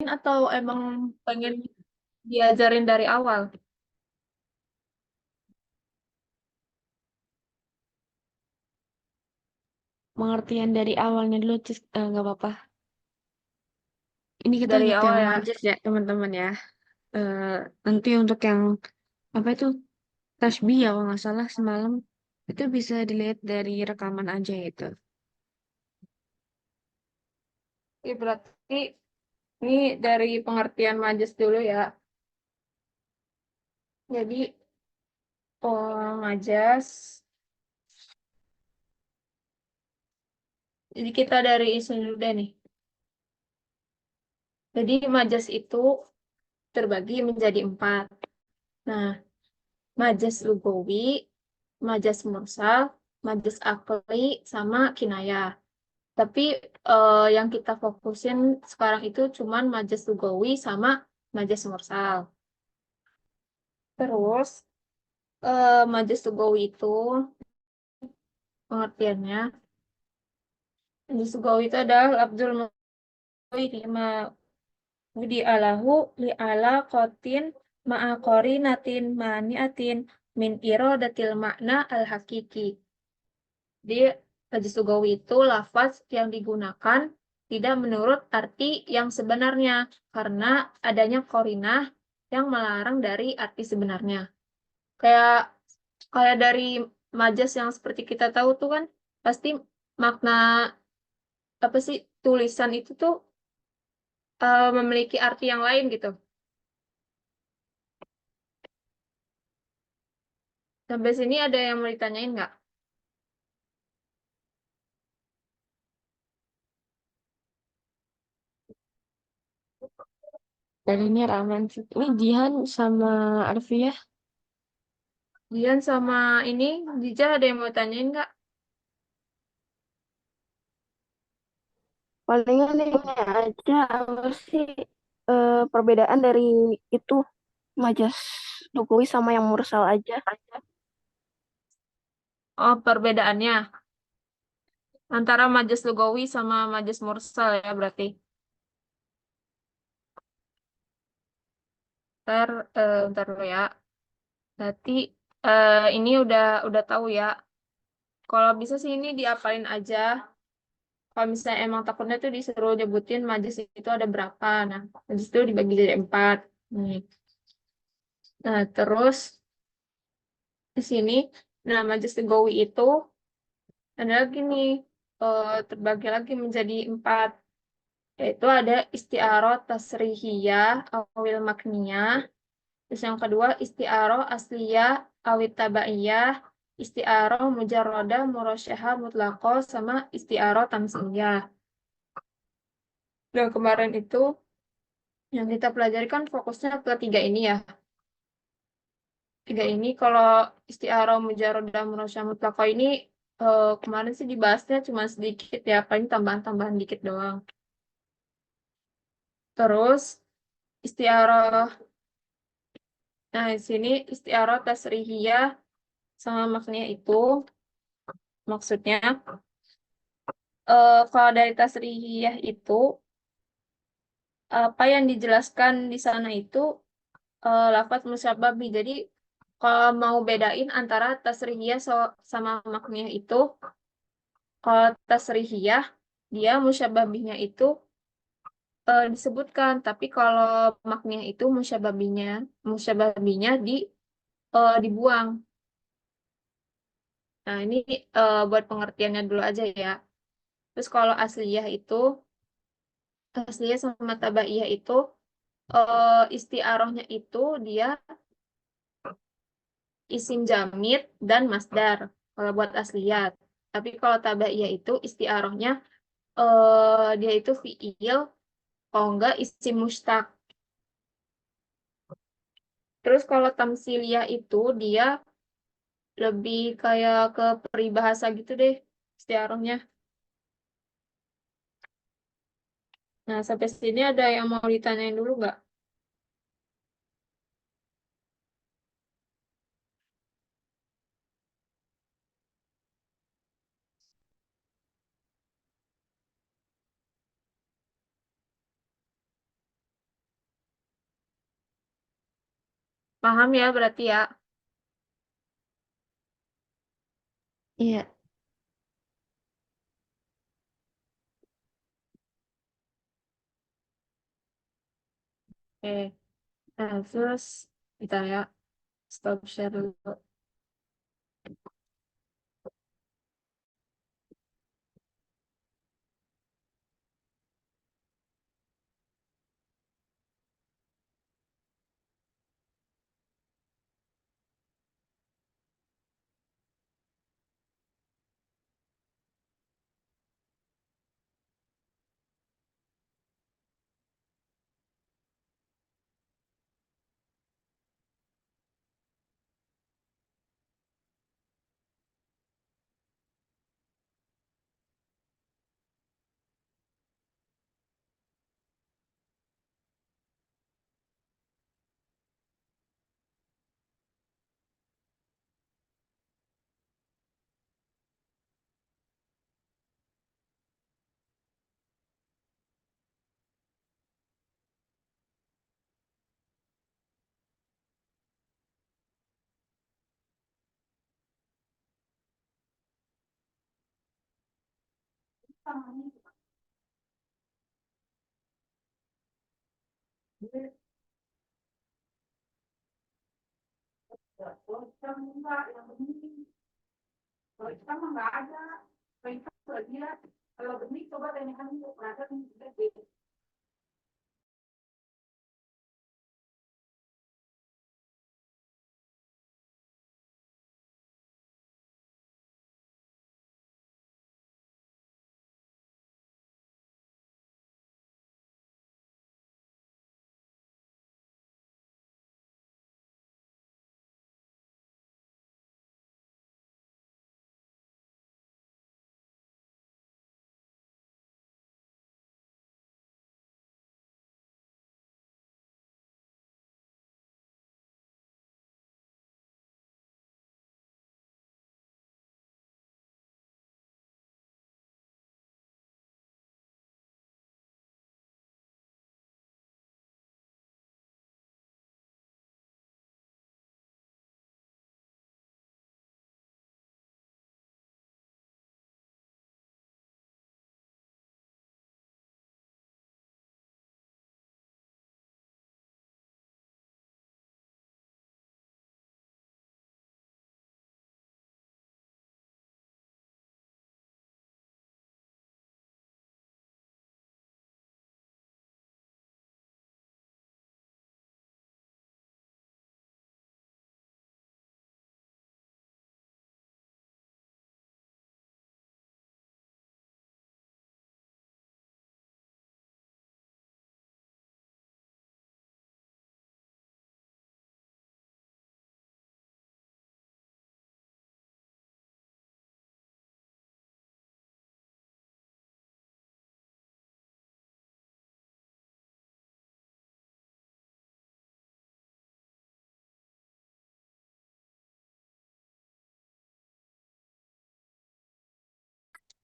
atau emang pengen diajarin dari awal? Pengertian dari awalnya dulu, Cis. Nggak apa-apa. Ini kita Dari untuk yang awal ya. majas ya, teman-teman ya. Eh, Nanti untuk yang apa itu tasbih ya, kalau nggak salah semalam itu bisa dilihat dari rekaman aja itu. Berarti ini dari pengertian majas dulu ya. Jadi, oh, majas. Jadi kita dari isu dulu deh nih. Jadi majas itu terbagi menjadi empat. Nah, majas lugawi, majas mursal, majas akli, sama kinayah. Tapi yang kita fokusin sekarang itu cuman majas lugawi sama majas mursal. Terus majas lugawi itu pengertiannya, majas lugawi itu adalah Abdul lima Budi alahu li ala kotin ma'akori natin maniatin min irodatil makna al hakiki. Jadi hadis lugawi itu lafaz yang digunakan tidak menurut arti yang sebenarnya karena adanya korinah yang melarang dari arti sebenarnya. Kayak kayak dari majas yang seperti kita tahu tuh kan pasti makna apa sih tulisan itu tuh memiliki arti yang lain gitu. Sampai sini ada yang mau ditanyain nggak? Dan ini Ramen sih. Ini Jihan sama Arfiah. Dian sama ini Dija ada yang mau tanyain nggak? Palingan ini aja apa sih perbedaan dari itu majas Jokowi sama yang Mursal aja. Oh, perbedaannya antara majas lugawi sama majas mursal ya berarti. Ntar dulu ya. Berarti ini udah tahu ya. Kalau bisa sih ini diapalin aja. Kalau misalnya emang takutnya tuh disuruh nyebutin majas itu ada berapa. Nah, majas itu dibagi jadi empat. Nih. Nah, terus di sini, nah majas lugawi itu ada lagi nih terbagi lagi menjadi empat. Yaitu ada isti'aroh tasrihiyah awil makniyah. Terus yang kedua isti'aroh asliyah awit tabaiyah, isti'aroh mujarrodah murasyaha mutlaqah sama isti'aroh tamsiyah. Dan kemarin itu yang kita pelajari kan fokusnya ke tiga ini ya. Tiga ini kalau isti'aroh mujarrodah murasyaha mutlaqah ini kemarin sih dibahasnya cuma sedikit ya, paling tambahan-tambahan dikit doang. Terus isti'aroh, nah di sini isti'aroh tasrihiyah sama maknanya itu maksudnya kalau dari tasrihiyah itu apa yang dijelaskan di sana itu lafaz musyabbah. Jadi kalau mau bedain antara tasrihiyah sama maknanya itu, kalau tasrihiyah dia musyabbahnya itu disebutkan, tapi kalau maknanya itu musyabbahnya dibuang. Nah, ini buat pengertiannya dulu aja ya. Terus kalau asliyah sama tabaiyah itu istiarohnya itu dia isim jamid dan masdar kalau buat asliyat. Tapi kalau tabaiyah itu istiarohnya dia itu fiil, kalau enggak isim mustaq. Terus kalau tamsiliyah itu dia lebih kayak ke peribahasa gitu deh istiarohnya. Nah, sampai sini ada yang mau ditanyain dulu nggak? Paham ya berarti ya? Iya. Oke. Nah, terus kita ya stop share dulu.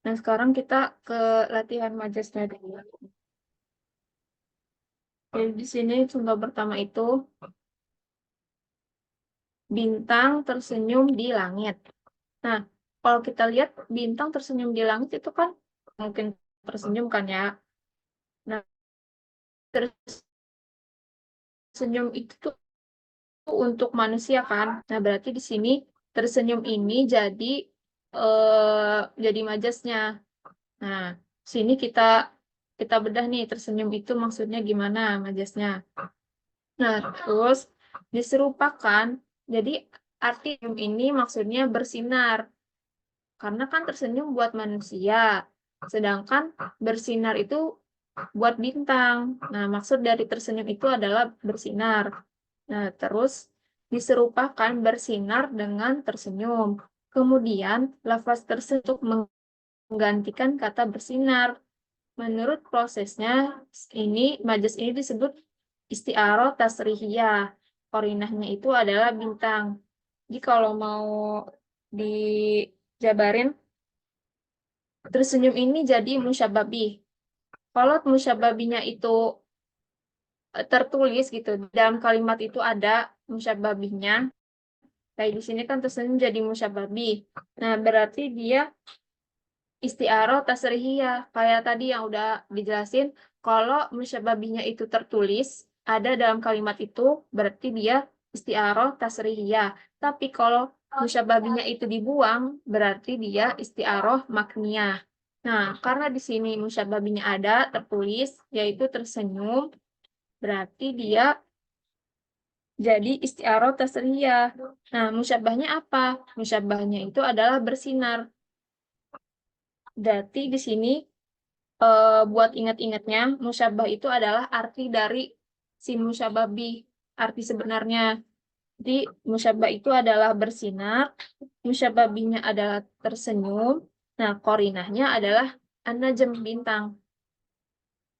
Nah, sekarang kita ke latihan majasnya dulu. Jadi di sini contoh pertama itu bintang tersenyum di langit. Nah, kalau kita lihat bintang tersenyum di langit itu kan mungkin tersenyum kan ya. Nah, tersenyum itu tuh untuk manusia kan. Nah, berarti di sini tersenyum ini jadi majasnya. Nah, sini kita kita bedah nih tersenyum itu maksudnya gimana majasnya. Nah, terus diserupakan. Jadi arti ini maksudnya bersinar. Karena kan tersenyum buat manusia. Sedangkan bersinar itu buat bintang. Nah, maksud dari tersenyum itu adalah bersinar. Nah, terus diserupakan bersinar dengan tersenyum. Kemudian, lafaz tersenyum menggantikan kata bersinar. Menurut prosesnya, majas ini disebut isti'arah tasrihiyah. Korinahnya itu adalah bintang. Jadi kalau mau dijabarin, tersenyum ini jadi musyababih. Kalau musyababinya itu tertulis gitu. Dalam kalimat itu ada musyabbah bihnya. Kayak di sini kan tersenyum jadi musyabbah bih. Nah, berarti dia isti'arah tasrihiyah. Kayak tadi yang udah dijelasin, kalau musyabbah bihnya itu tertulis ada dalam kalimat itu, berarti dia isti'arah tasrihiyah. Tapi kalau musyabbah bihnya itu dibuang, berarti dia isti'arah makniyah. Nah, karena di sini musyabbah bihnya ada tertulis, yaitu tersenyum, berarti dia jadi isti'arah tasrihiyah. Nah, musyabbahnya apa? Musyabbahnya itu adalah bersinar. Berarti di sini buat ingat-ingatnya, musyabbah itu adalah arti dari si musyabbah bih, arti sebenarnya. Jadi, musyabbah itu adalah bersinar, musyabbah bihnya adalah tersenyum. Nah, korinahnya adalah an-najm, bintang.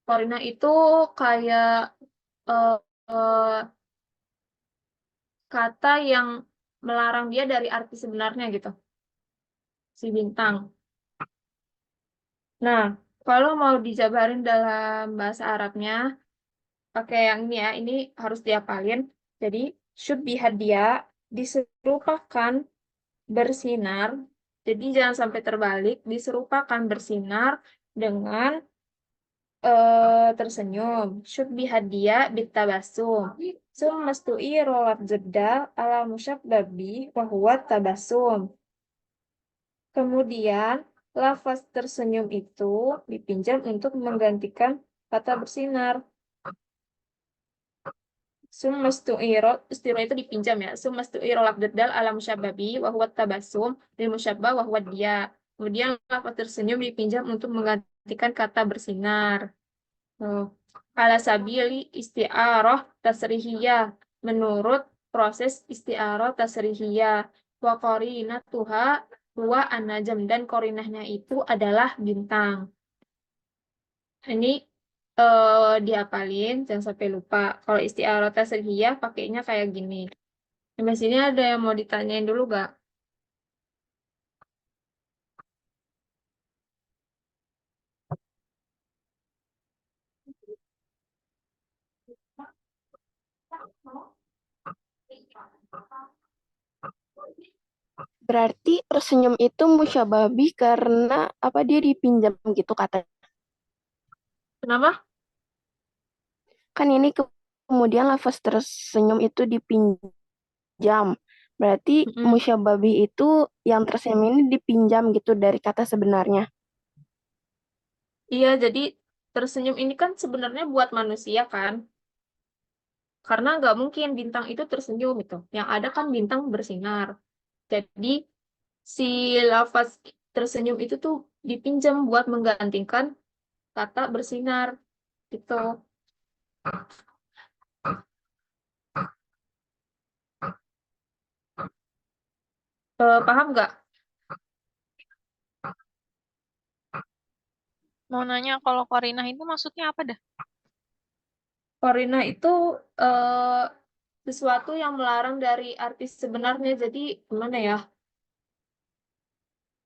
Korinah itu kayak eh, eh, kata yang melarang dia dari arti sebenarnya gitu, si bintang. Nah, kalau mau dijabarin dalam bahasa Arabnya, pakai yang ini ya, ini harus diapalin. Jadi, should be hadia, diserupakan bersinar. Jadi, jangan sampai terbalik, diserupakan bersinar dengan tersenyum. Should be hadia bitabasum. Sumastui rolat jeda ala musyabbabi wa huwa tabasum. Kemudian, lafaz tersenyum itu dipinjam untuk menggantikan kata bersinar. Istiro itu dipinjam ya. Sumastu'iro labdal ala musyababi wa huwa tabassum lil musyabbah wa huwa dia. Kemudian lafaz tersenyum dipinjam untuk menggantikan kata bersinar. Oh. Ala sabili isti'arah tasrihiyah. Menurut proses isti'arah tasrihiyah. Wa qarinatuha huwa an-najm, dan korinahnya itu adalah bintang. Ini dihafalin, jangan sampai lupa. Kalau isti'arah tasrihiyah pakainya kayak gini. Sampai sini ada yang mau ditanyain dulu gak? Berarti tersenyum itu musyabah bih karena apa dia dipinjam gitu katanya. Kenapa? Kan ini kemudian lafaz tersenyum itu dipinjam. Berarti Mm-mm. musyabah bih itu yang tersenyum ini dipinjam gitu dari kata sebenarnya. Iya, jadi tersenyum ini kan sebenarnya buat manusia kan? Karena nggak mungkin bintang itu tersenyum itu. Yang ada kan bintang bersinar. Jadi si lafaz tersenyum itu tuh dipinjam buat menggantikan kata bersinar gitu. Paham nggak? Mau nanya kalau Korinah itu maksudnya apa dah? Korina itu eh, sesuatu yang melarang dari arti sebenarnya. Jadi gimana ya?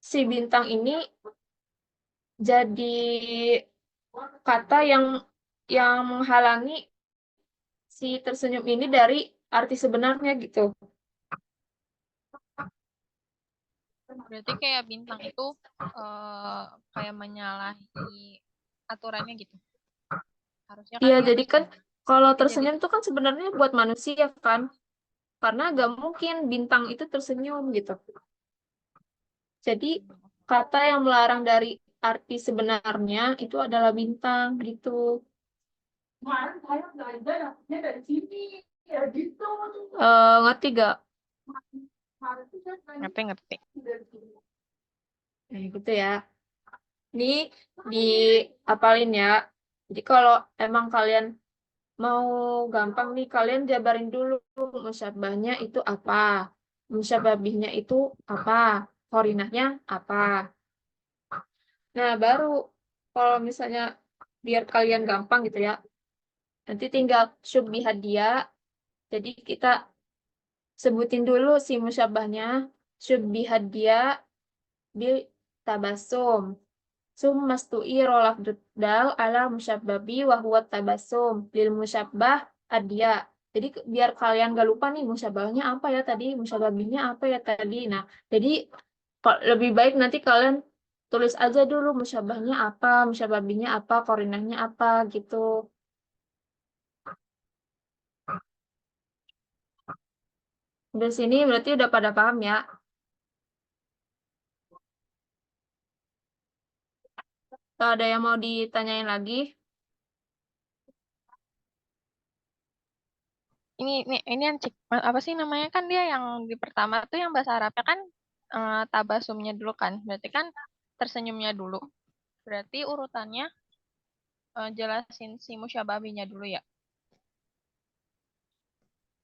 Si bintang ini jadi kata yang menghalangi si tersenyum ini dari arti sebenarnya gitu. Berarti kayak bintang itu kayak menyalahi aturannya gitu. Harusnya kan Iya, dia jadi kan kalau jadi tersenyum itu kan sebenarnya buat manusia kan. Karena gak mungkin bintang itu tersenyum gitu. Jadi kata yang melarang dari arti sebenarnya itu adalah bintang gitu. Ngerti gak? ngerti. Nah, gitu ya. Ini diapalin ya. Jadi kalau emang kalian mau gampang nih, kalian jabarin dulu musyabbahnya itu apa. Musyabbahnya itu apa. Korinahnya apa. Nah, baru kalau misalnya biar kalian gampang gitu ya. Nanti tinggal syubbihat dia. Jadi kita sebutin dulu si musyabbahnya. Syubbihat dia bil tabasum. Summa stu'iro lafdud dal ala musyabbabi wa huwa tabassum lil musyabbah adya. Jadi biar kalian gak lupa nih musyabahnya apa ya tadi, musyabbabinya apa ya tadi. Nah, jadi lebih baik nanti kalian tulis aja dulu musyabahnya apa, musyabbabinya apa, korinahnya apa gitu. Dari sini berarti udah pada paham ya. Kalau ada yang mau ditanyain lagi, Ini yang apa sih namanya kan dia yang di pertama tuh yang bahasa Arabnya kan tabasumnya dulu kan. Berarti kan tersenyumnya dulu. Berarti urutannya jelasin si musyababinya dulu ya.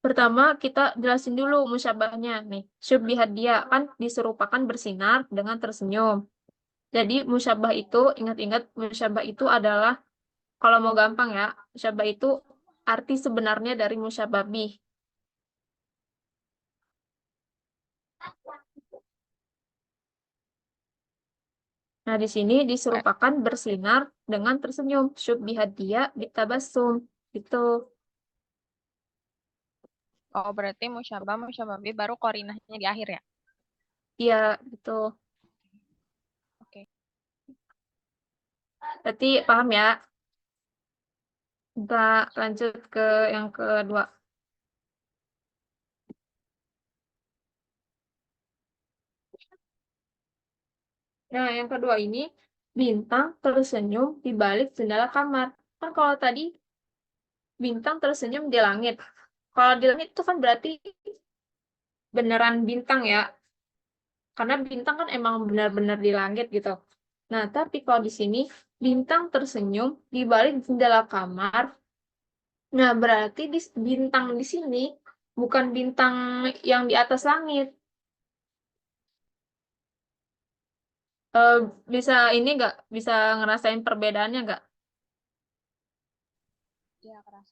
pertama kita jelasin dulu musyabahnya nih. Syubbihat dia kan diserupakan bersinar dengan tersenyum. Jadi musyabah itu, ingat-ingat musyabah itu adalah, kalau mau gampang ya, musyabah itu arti sebenarnya dari musyababih. Nah, di sini diserupakan bersinar dengan tersenyum. Syubbihat dia bitabasum. Gitu. Oh, berarti musyababi baru korinahnya di akhir ya. Iya, gitu. Oke. Berarti paham ya? Kita lanjut ke yang kedua. Nah, yang kedua ini, bintang tersenyum di balik jendela kamar. Kan kalau tadi bintang tersenyum di langit. Kalau di langit itu kan berarti beneran bintang ya. Karena bintang kan emang benar-benar di langit gitu. Nah, tapi kalau di sini bintang tersenyum di balik jendela kamar. Nah, berarti bintang di sini bukan bintang yang di atas langit. Eh, bisa ini nggak? Bisa ngerasain perbedaannya nggak? Iya, keras.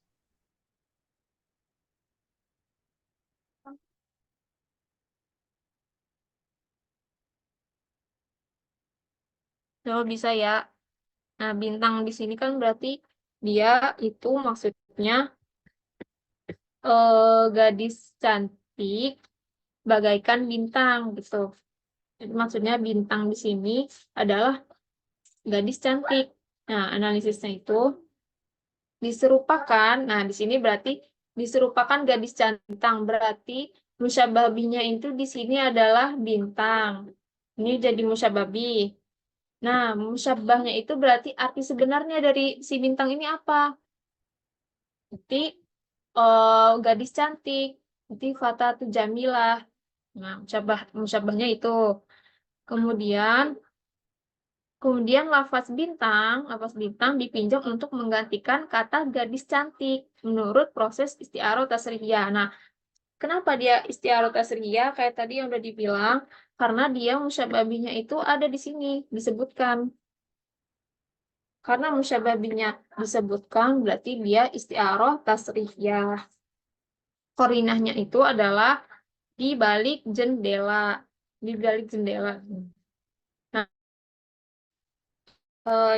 Oh, bisa ya. Nah, bintang di sini kan berarti dia itu maksudnya gadis cantik bagaikan bintang gitu. Jadi maksudnya bintang di sini adalah gadis cantik. Nah, analisisnya itu diserupakan. Nah, di sini berarti diserupakan gadis cantik. Berarti musyababihnya itu di sini adalah bintang. Ini jadi musyababi. Nah, musyabahnya itu berarti arti sebenarnya dari si bintang ini apa? Berarti gadis cantik. Berarti Fatatu Jamilah. Nah, musyabahnya itu. Kemudian lafaz bintang dipinjam untuk menggantikan kata gadis cantik menurut proses isti'arah tasrihiyah. Nah, kenapa dia isti'arah tasrihiyah? Kayak tadi yang udah dibilang, karena dia musyababihnya itu ada di sini disebutkan. Karena musyababihnya disebutkan, berarti dia isti'arah tasrihiyah. Korinahnya itu adalah di balik jendela. Di balik jendela. Nah,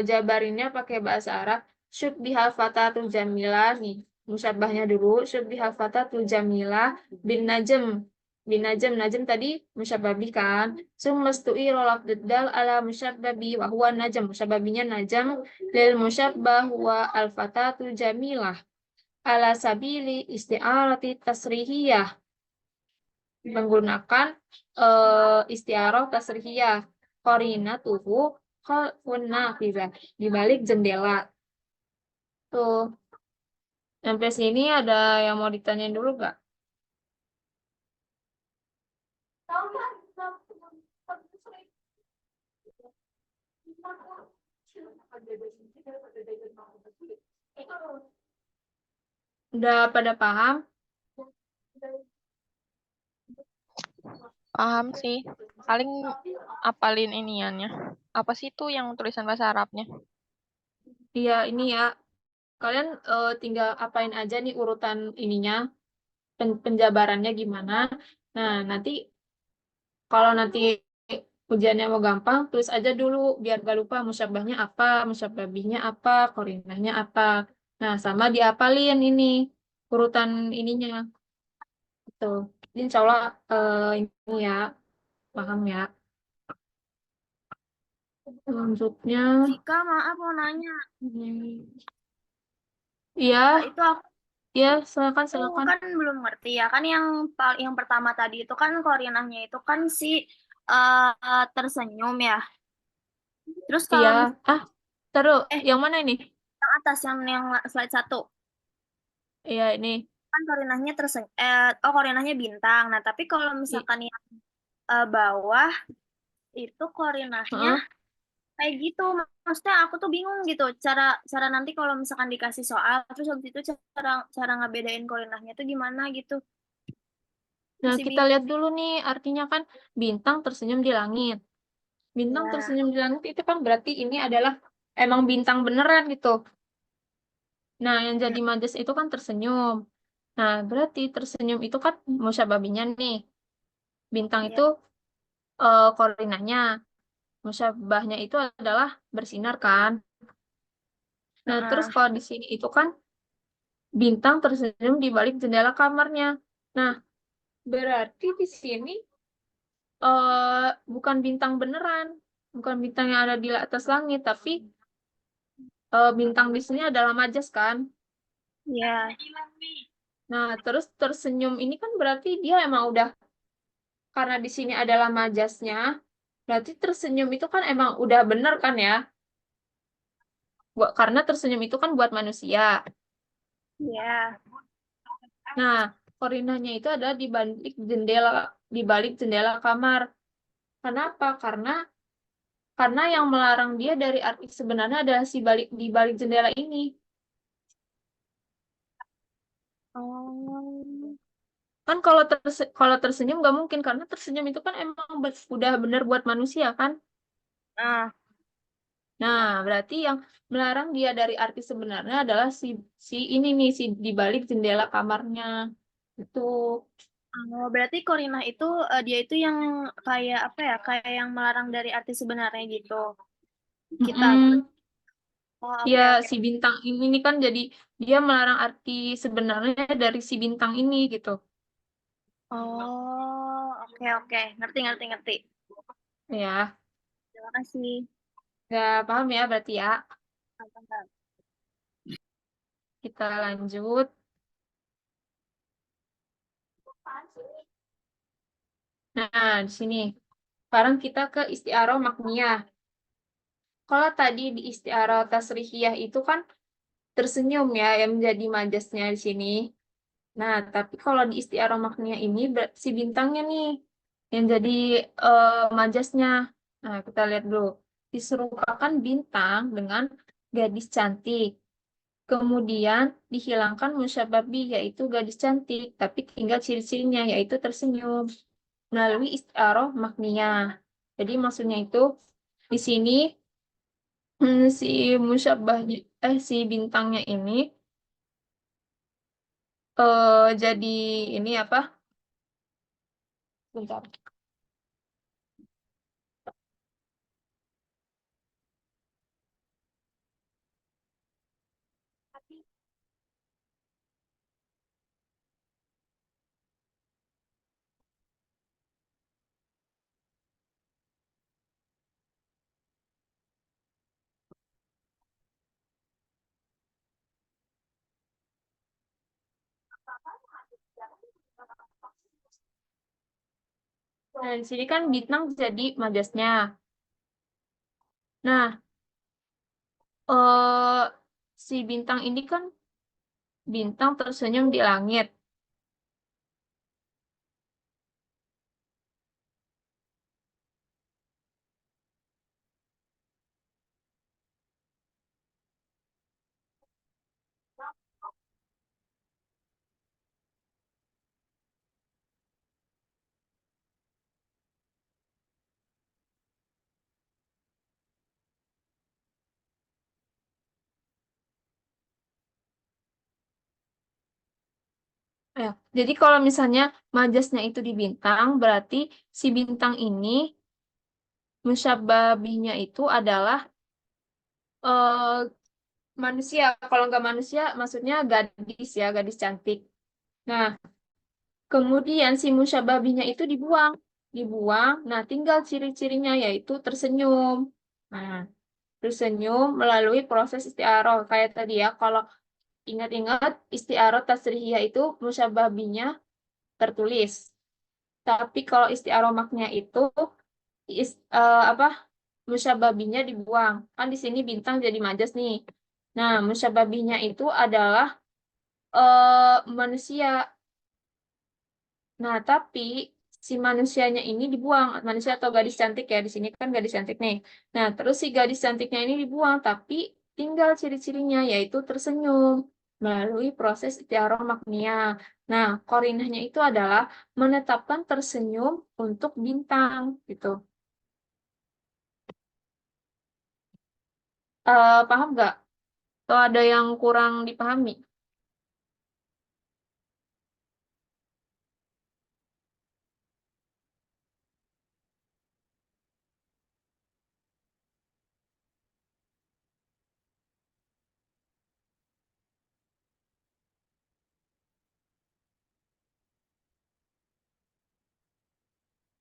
jabarinnya pakai bahasa Arab. Syubbihal fatatul jamilah nih. Musyabahnya dulu. Syubbihal fatatul jamilah bin najm. Bin najm. Najm tadi musyababi kan. Summastu'i rolafduddal ala musyababi wa huwa najm. Musyababinya najm. Lil musyabah wa al fatatul jamilah. Ala sabili isti'arati tasrihiyah. Menggunakan istiarah tasrihiyah. Qarinatuhu khalfun nafizah. Di balik jendela. Tuh. Sampai sini ada yang mau ditanyain dulu nggak? Udah pada paham? Paham sih. Paling apalin iniannya. Apa sih itu yang tulisan bahasa Arabnya? Iya, ini ya. Kalian tinggal apain aja nih urutan ininya, penjabarannya gimana. Nah, nanti kalau nanti ujiannya mau gampang, tulis aja dulu biar gak lupa musyabahnya apa, musyabah bihnya apa, korinahnya apa. Nah, sama diapalin ini urutan ininya. Gitu. Jadi insya Allah ini ya, paham ya. Selanjutnya, Cika, maaf mau nanya. iya, Itu aku iya, silakan, silakan. kan belum ngerti ya. Kan yang pertama tadi itu kan korinahnya itu kan si tersenyum ya. Terus Iya, kalau taruh, eh yang mana ini? yang atas yang slide 1 Iya, ini. kan korinahnya korinahnya bintang. Nah, tapi kalau I- misalkan yang bawah itu korinahnya Heeh. kayak gitu. Maksudnya aku tuh bingung gitu cara cara nanti kalau misalkan dikasih soal terus habis itu cara cara ngebedain korinahnya tuh gimana gitu. Nah, Masih kita bingung. lihat dulu nih, artinya kan bintang tersenyum di langit. Bintang Ya, tersenyum di langit itu kan berarti ini adalah emang bintang beneran gitu. Nah, yang jadi majas itu kan tersenyum. Nah, berarti tersenyum itu kan musyababinya nih. Bintang ya. itu korinahnya. Musyabahnya itu adalah bersinar kan. Nah, terus Heeh. kalau di sini itu kan bintang tersenyum di balik jendela kamarnya. Nah, berarti di sini bukan bintang beneran, bukan bintang yang ada di atas langit, tapi bintang di sini adalah majas kan. Ya. Nah, terus tersenyum ini kan berarti dia emang udah karena di sini adalah majasnya, berarti tersenyum itu kan emang udah bener kan ya? Karena tersenyum itu kan buat manusia. Ya. Nah, korinanya itu adalah di balik jendela kamar. Kenapa? Karena yang melarang dia dari arti sebenarnya adalah di balik jendela ini. Oh. Kan kalau tersenyum nggak mungkin karena tersenyum itu kan emang udah bener buat manusia kan. Nah, Nah, berarti yang melarang dia dari arti sebenarnya adalah si ini nih si di balik jendela kamarnya. Itu. berarti korinah itu dia itu yang kayak apa ya? Kayak yang melarang dari arti sebenarnya gitu. Kita. Mm-mm. Oh, Ya, oke oke. si bintang ini nih kan jadi dia melarang arti sebenarnya dari si bintang ini gitu. Oh, oke oke. Ngerti ngerti ngerti. Ya, Terima kasih. nggak paham ya berarti ya. Mantap. Kita lanjut. Nah, di sini. Sekarang kita ke istiaroh makniyah. Kalau tadi di istiaroh tasrihiyah itu kan tersenyum ya yang menjadi majasnya di sini. Nah, tapi kalau di istiaroh makniyah ini si bintangnya nih yang jadi majasnya. Nah, kita lihat dulu. Diserupakan bintang dengan gadis cantik. Kemudian dihilangkan musyababi yaitu gadis cantik, tapi tinggal ciri-cirinya yaitu tersenyum melalui istiaroh makniyah. Jadi maksudnya itu di sini si musyabahnya si bintangnya ini jadi ini apa? Bentar. Nah, di sini kan bintang jadi majasnya. Nah, eh si bintang ini kan bintang tersenyum di langit. Ya, jadi kalau misalnya majasnya itu di bintang, berarti si bintang ini Musyabbabihnya itu adalah eh, manusia. Kalau nggak manusia, maksudnya gadis ya, gadis cantik. Nah, kemudian si musyababihnya itu dibuang. Dibuang, nah tinggal ciri-cirinya yaitu tersenyum. Nah, tersenyum melalui proses istiaroh. Kayak tadi ya, kalau ingat-ingat istiaroh tasrihiyah itu musyababihnya tertulis. Tapi kalau istiaroh maknya itu apa musyababinya dibuang. Kan di sini bintang jadi majas nih. Nah, musyababinya itu adalah manusia. Nah, tapi si manusianya ini dibuang. Manusia atau gadis cantik ya. Di sini kan gadis cantik nih. Nah, terus si gadis cantiknya ini dibuang. Tapi tinggal ciri-cirinya yaitu tersenyum melalui proses istiaroh maknia. Nah, korinahnya itu adalah menetapkan tersenyum untuk bintang gitu. Paham nggak? Atau ada yang kurang dipahami?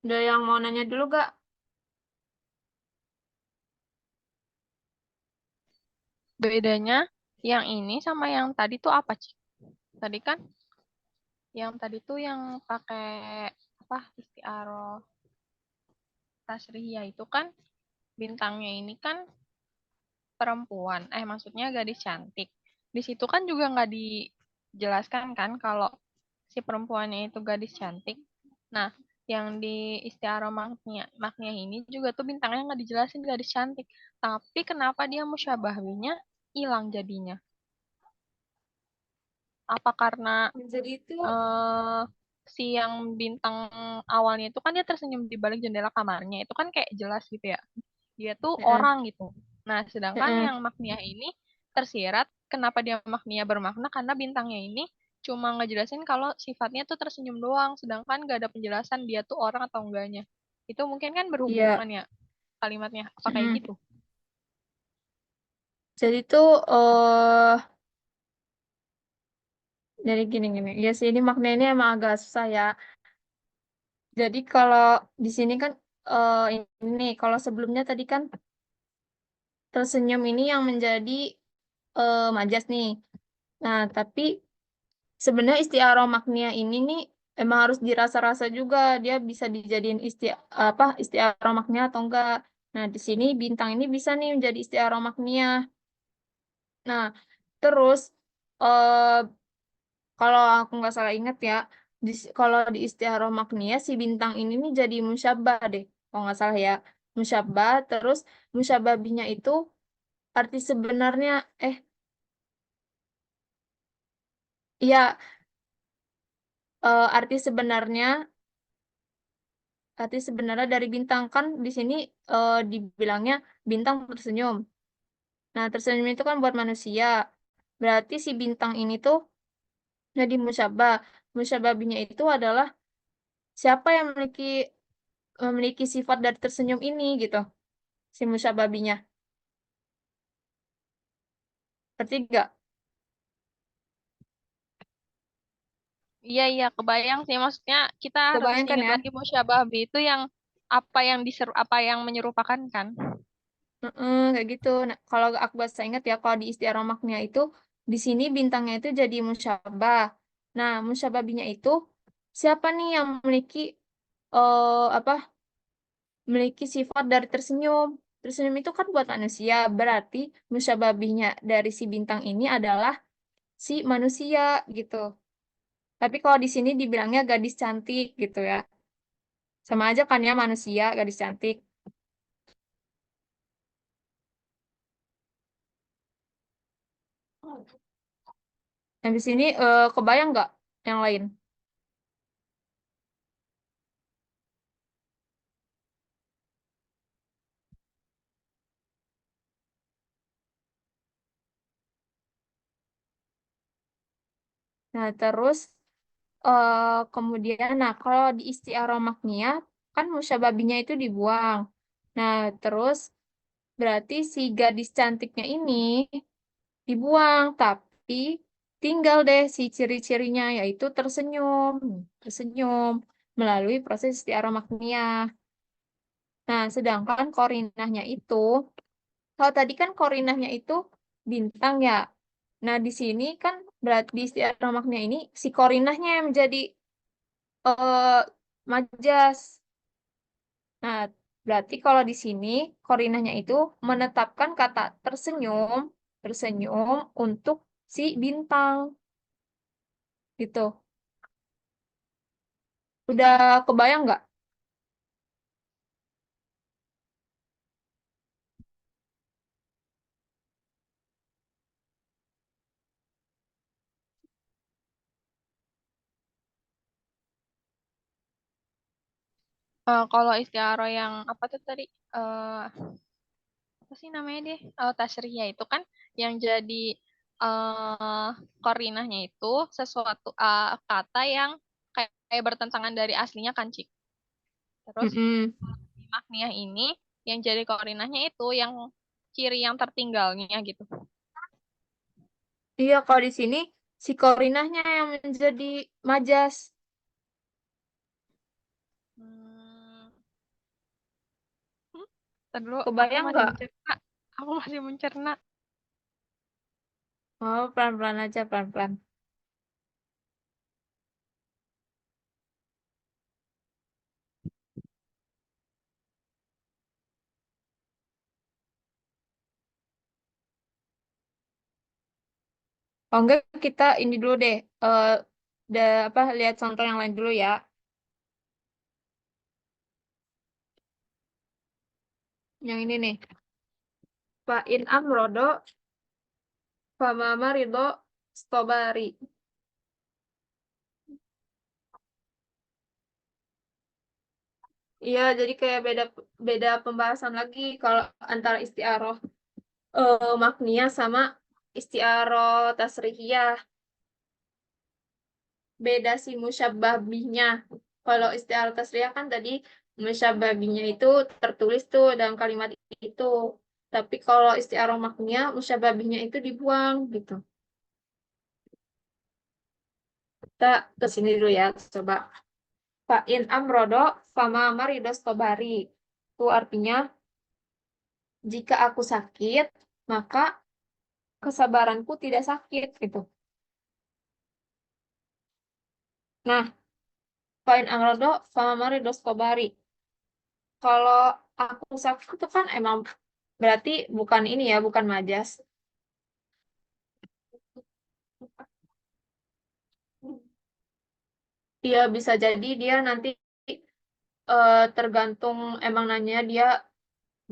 Ada yang mau nanya dulu gak? Bedanya yang ini sama yang tadi tuh apa, Cik? Tadi kan yang tadi tuh yang pakai apa istiaroh tasrihiyah itu kan bintangnya ini kan perempuan. Maksudnya gadis cantik. Di situ kan juga nggak dijelaskan kan kalau si perempuannya itu gadis cantik. Nah, yang di istiaroh maknya ini juga tuh bintangnya nggak dijelasin gadis cantik. Tapi kenapa dia musyabahnya hilang jadinya? Apa karena Jadi itu eh si yang bintang awalnya itu kan dia tersenyum di balik jendela kamarnya. Itu kan kayak jelas gitu ya. Dia tuh Heeh, orang gitu. Nah, sedangkan heeh. yang Magnia ini tersirat, kenapa dia Magnia bermakna? Karena bintangnya ini cuma ngejelasin kalau sifatnya tuh tersenyum doang, sedangkan gak ada penjelasan dia tuh orang atau enggaknya. Itu mungkin kan Iya. berhubungan ya kalimatnya. Apa kayak Heeh. gitu? Jadi tuh jadi gini-gini. Ya sih ini makna ini emang agak susah ya. Jadi kalau di sini kan ini kalau sebelumnya tadi kan tersenyum ini yang menjadi majas nih. Nah, tapi sebenarnya istiaroh maknia ini nih emang harus dirasa-rasa juga dia bisa dijadiin apa istiaroh maknia atau enggak. Nah, di sini bintang ini bisa nih menjadi istiaroh maknia. Nah, terus eh kalau aku nggak salah ingat ya, kalau di istiaroh maknia si bintang ini nih jadi musyabbah deh. Kalau nggak salah ya, musyabbah terus musyabbabihnya itu arti sebenarnya iya arti sebenarnya arti sebenarnya dari bintang kan di sini dibilangnya bintang tersenyum. Nah, tersenyum itu kan buat manusia. Berarti si bintang ini tuh jadi musyabah. Musyababihnya itu adalah siapa yang memiliki sifat dari tersenyum ini gitu. Si musyababinya. Ngerti gak? Iya, iya, kebayang sih. Maksudnya kita harus Kebayangkan ingat ya? lagi musyabah itu yang apa yang menyerupakan kan? Heeh, kayak gitu. Nah, kalau aku bahasa ingat ya, kalau di istiaroh maknya itu, di sini bintangnya itu jadi musyabah. Nah, musyababinya itu siapa nih yang memiliki apa memiliki sifat dari tersenyum. Tersenyum itu kan buat manusia, berarti musyababihnya dari si bintang ini adalah si manusia gitu. Tapi kalau di sini dibilangnya gadis cantik gitu ya. Sama aja kan ya manusia, gadis cantik. Nah, di sini kebayang nggak yang lain? Nah, terus kemudian, nah kalau di istiaroh makniyah, kan musyababinya itu dibuang. Nah, terus berarti si gadis cantiknya ini dibuang, tapi tinggal deh si ciri-cirinya, yaitu tersenyum. Tersenyum melalui proses istiaroh makniyah. Nah, sedangkan korinahnya itu, kalau tadi kan korinahnya itu bintang ya. Nah, di sini kan berarti di istiaroh makniyah ini si korinahnya yang menjadi majas. Nah, berarti kalau di sini korinahnya itu menetapkan kata tersenyum, tersenyum untuk si bintang gitu. Udah kebayang nggak? Kalau istiaroh yang apa tuh tadi? eh Apa sih namanya deh? Tasriyah itu kan yang jadi eh korinahnya itu sesuatu kata yang kayak bertentangan dari aslinya kan, Cik. Terus Mm-mm. di makniyah ini yang jadi korinahnya itu yang ciri yang tertinggalnya gitu. Iya, kalau di sini si korinahnya yang menjadi majas. Hmm, Ntar dulu, aku Kebayang masih nggak? mencerna. Aku masih mencerna. Oh, pelan-pelan aja, pelan-pelan. Oh enggak, kita ini dulu deh. Apa lihat contoh yang lain dulu ya. Yang ini nih. Fa in amrodo famama ridho stobari. Iya, jadi kayak beda beda pembahasan lagi kalau antara istiaroh makniyah sama istiaroh tasrihiyah. Beda si musyabbah bihnya. Kalau istiaroh tasrihiyah kan tadi musyabbah bihnya itu tertulis tuh dalam kalimat itu. Tapi kalau istiaroh makniyah musyabbah bihnya itu dibuang gitu. Kita ke sini dulu ya, coba. Fa in amrodo fama maridos tobari. Itu artinya jika aku sakit, maka kesabaranku tidak sakit gitu. Nah, fa'in amrodo famamari doskobari. Kalau aku sakit itu kan emang berarti bukan ini ya, bukan majas. Dia bisa jadi dia nanti tergantung emang nanya dia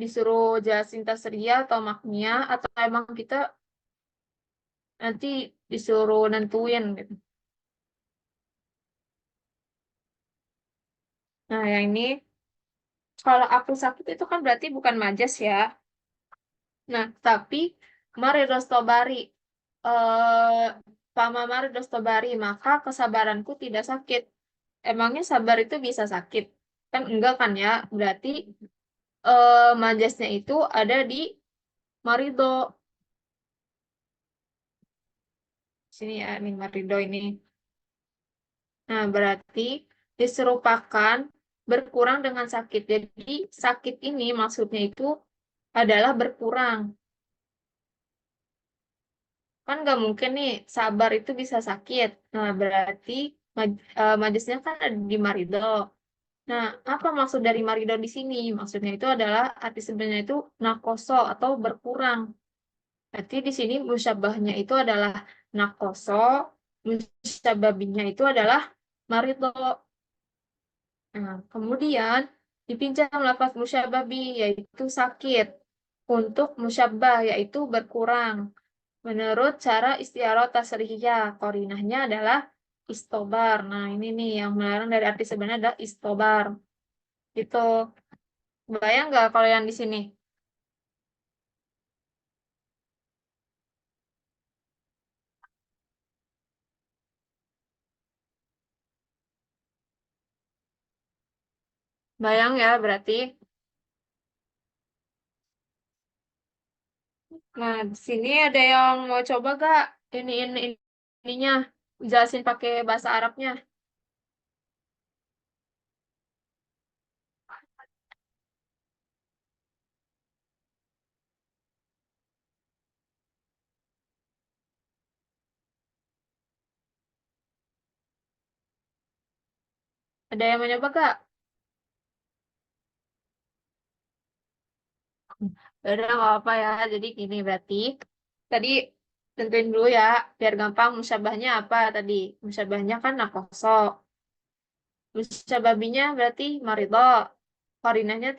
disuruh jelasin tasria atau maknia atau emang kita nanti disuruh nentuin gitu. Nah, yang ini kalau aku sakit itu kan berarti bukan majas ya. Nah, tapi Maridos Tobari, Pama Maridos Tobari, maka kesabaranku tidak sakit. Emangnya sabar itu bisa sakit? Kan enggak kan ya? Berarti majasnya itu ada di Marido. Sini ya, nih Marido ini. Nah, berarti diserupakan berkurang dengan sakit. Jadi sakit ini maksudnya itu adalah berkurang. Kan nggak mungkin nih sabar itu bisa sakit. Nah, berarti majusnya kan ada di Marido. Nah, apa maksud dari Marido di sini? Maksudnya itu adalah arti sebenarnya itu nakoso atau berkurang. Berarti di sini musyabahnya itu adalah nakoso, musyababinya itu adalah Marido. Nah, kemudian dipinjam lafaz musyababi yaitu sakit untuk musyabah yaitu berkurang. Menurut cara istiaroh tasrihiyah, korinahnya adalah istobar. Nah, ini nih yang melarang dari arti sebenarnya adalah istobar. Gitu. Bayang nggak kalau yang di sini? Bayang ya berarti. Nah, di sini ada yang mau coba gak? Ininya. Jelasin pakai bahasa Arabnya. Ada yang mau nyoba gak? Udah nggak apa ya. Jadi gini berarti. Tadi tentuin dulu ya. Biar gampang musyabahnya apa tadi. Musyabahnya kan nakoso. Musyababinya berarti marido. Korinahnya